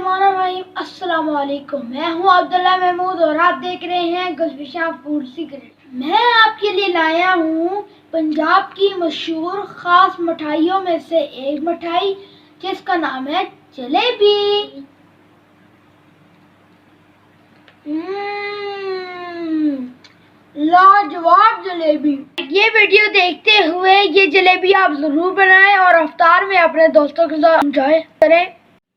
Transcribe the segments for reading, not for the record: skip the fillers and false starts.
बिस्मिल्लाहिर्रहमानिर्रहीम। अस्सलाम वालेकुम। मैं हूं अब्दुल्ला महमूद और आप देख रहे हैं गुलफिशा फूड सीक्रेट। मैं आपके लिए लाया हूं पंजाब की मशहूर ख़ास मिठाइयों में से एक मिठाई जिसका नाम है जलेबी। लाजवाब जलेबी। ये वीडियो देखते हुए ये जलेबी आप ज़रूर बनाएं और इफ्तार में अपने दोस्तों के साथ एंजॉय करें।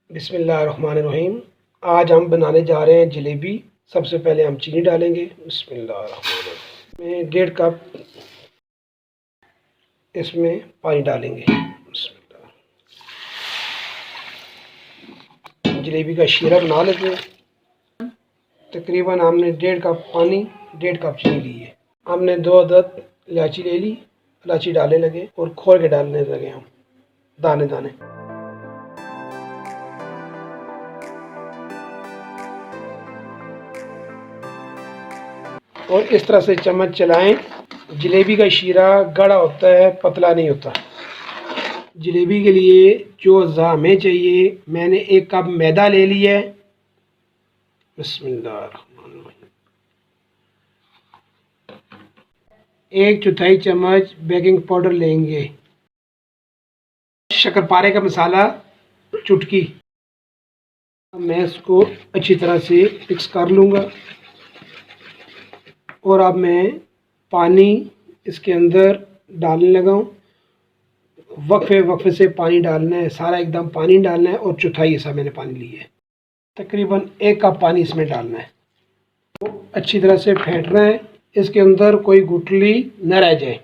बिस्मिल्लाहिर्रहमानिर्रहीम। आज हम बनाने जा रहे हैं जलेबी। सबसे पहले हम चीनी डालेंगे। बिस्मिल्लाहिर्रहमानिर्रहीम। में 1.5 कप इसमें पानी डालेंगे। बिस्मिल्लाह। जलेबी का शीरा बना लेते हैं। तकरीबन हमने 1.5 कप पानी 1.5 कप चीनी ली है। हमने 2 अदद इलायची ले ली। इलायची डालने लगे और खोल के डालने लगे हम दाने दाने। और इस तरह से चम्मच चलाएं। जलेबी का शीरा गाढ़ा होता है, पतला नहीं होता। जलेबी के लिए जो अज़्ज़ा हमें चाहिए, मैंने 1 कप मैदा ले लिया है। बिस्मिल्लाहिर्रहमानिर्रहीम। 1/4 चम्मच बेकिंग पाउडर लेंगे। शक्करपारे का मसाला चुटकी। मैं इसको अच्छी तरह से मिक्स कर लूँगा। और अब मैं पानी इसके अंदर डालने लगा हूँ। वक्फे वक्फे से पानी डालना है, सारा एकदम पानी डालना है। और 1/4 हिस्सा मैंने पानी लिया है। तकरीबन 1 कप पानी इसमें डालना है। तो अच्छी तरह से फेंटना है, इसके अंदर कोई गुठली न रह जाए।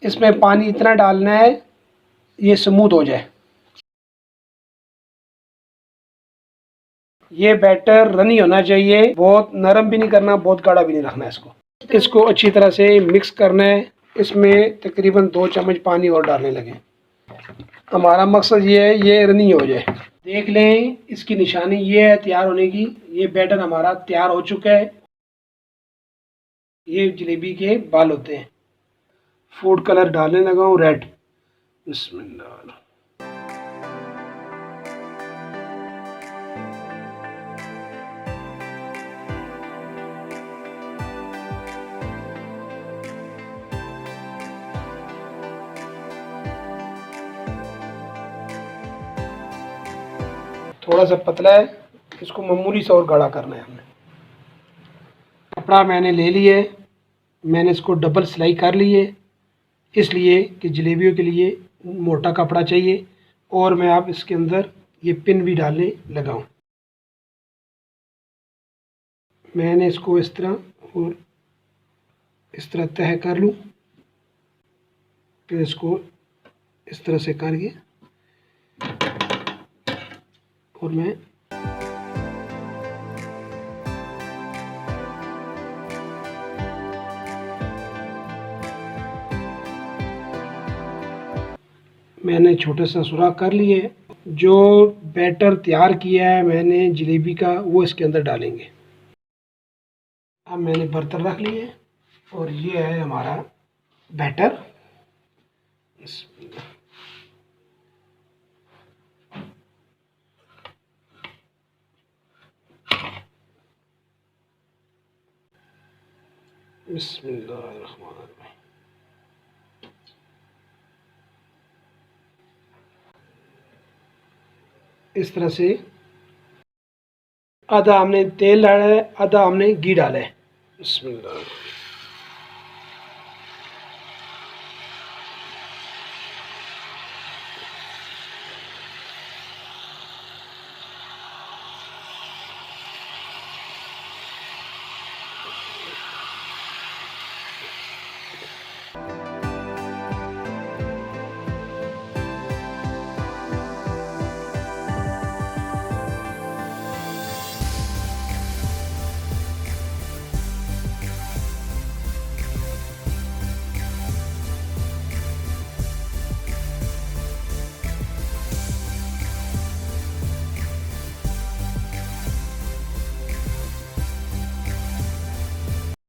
इसमें पानी इतना डालना है ये स्मूथ हो जाए। ये बैटर रनी होना चाहिए, बहुत नरम भी नहीं करना, बहुत गाढ़ा भी नहीं रखना है। इसको अच्छी तरह से मिक्स करना है। इसमें तकरीबन 2 चम्मच पानी और डालने लगे। हमारा मकसद ये है ये रनी हो जाए। देख लें, इसकी निशानी ये है तैयार होने की। ये बैटर हमारा तैयार हो चुका है। ये जलेबी के बाल होते हैं। फूड कलर डालने लगा हूँ, रेड। बिस्मिल्लाह। थोड़ा सा पतला है, इसको मामूली सा और गाढ़ा करना है हमने। कपड़ा मैंने ले लिया है, मैंने इसको डबल सिलाई कर ली है, इसलिए कि जलेबियों के लिए मोटा कपड़ा चाहिए। और मैं अब इसके अंदर ये पिन भी डालने लगा हूँ। मैंने इसको इस तरह और इस तरह तय कर लूँ, फिर इसको इस तरह से करके और मैंने छोटे सा सुराख कर लिए। जो बैटर तैयार किया है मैंने जलेबी का, वो इसके अंदर डालेंगे। अब मैंने बर्तन रख लिए और ये है हमारा बैटर। बिस्मिल्लाहिर्रहमानिर्रहीम। इस तरह से आधा हमने तेल डाला है, आधा हमने घी डाला है। बिस्मिल्लाह।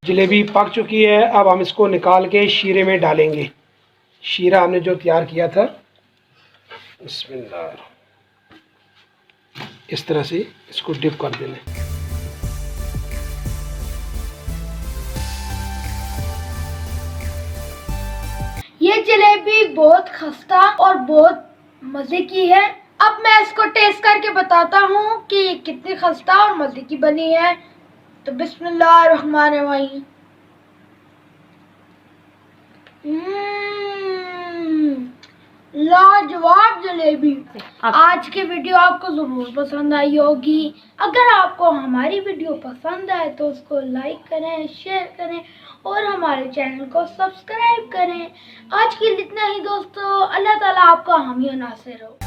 जलेबी पक चुकी है। अब हम इसको निकाल के शीरे में डालेंगे। शीरा हमने जो तैयार किया था। बिस्मिल्लाह। इस तरह से इसको डिप कर देना है। ये जलेबी बहुत खस्ता और बहुत मज़े की है। अब मैं इसको टेस्ट करके बताता हूँ कि ये कितनी खस्ता और मज़े की बनी है। तो बिस्मिल्लाहिर्रहमानिर्रहीम। लाजवाब जलेबी। आज की वीडियो आपको ज़रूर पसंद आई होगी। अगर आपको हमारी वीडियो पसंद आए तो उसको लाइक करें, शेयर करें और हमारे चैनल को सब्सक्राइब करें। आज के लिए इतना ही दोस्तों। अल्लाह ताला आपका हामी और नासिर हो।